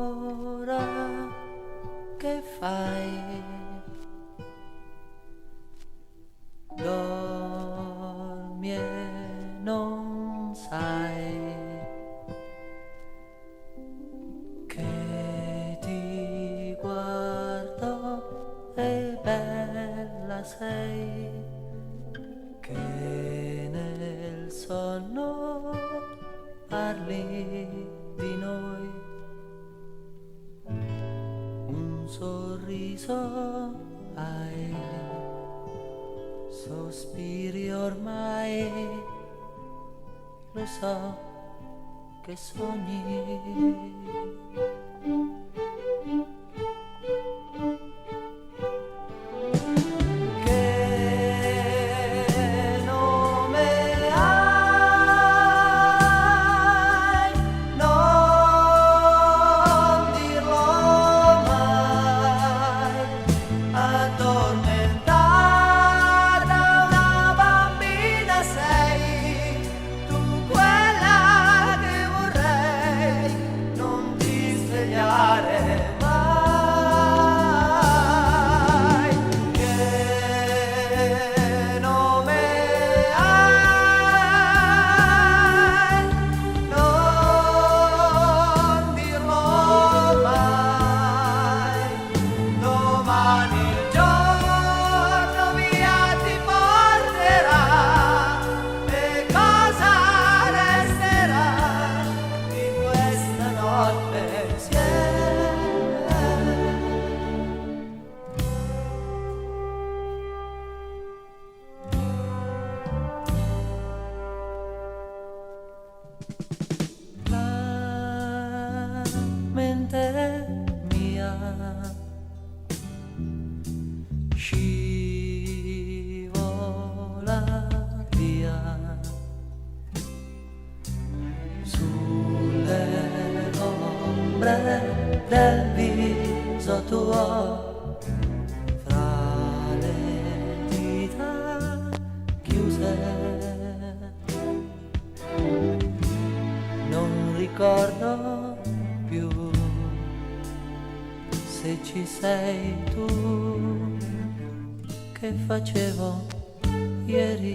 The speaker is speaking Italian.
Ora che fai? Dormi e non sai che ti guardo e bella sei, che nel sonno parli di noi. Un sorriso hai, sospiri ormai, lo so che sogni. Mia scivola via sulle ombre del viso tuo, fra le dita chiuse. Non ricordo più se ci sei tu, che facevo ieri.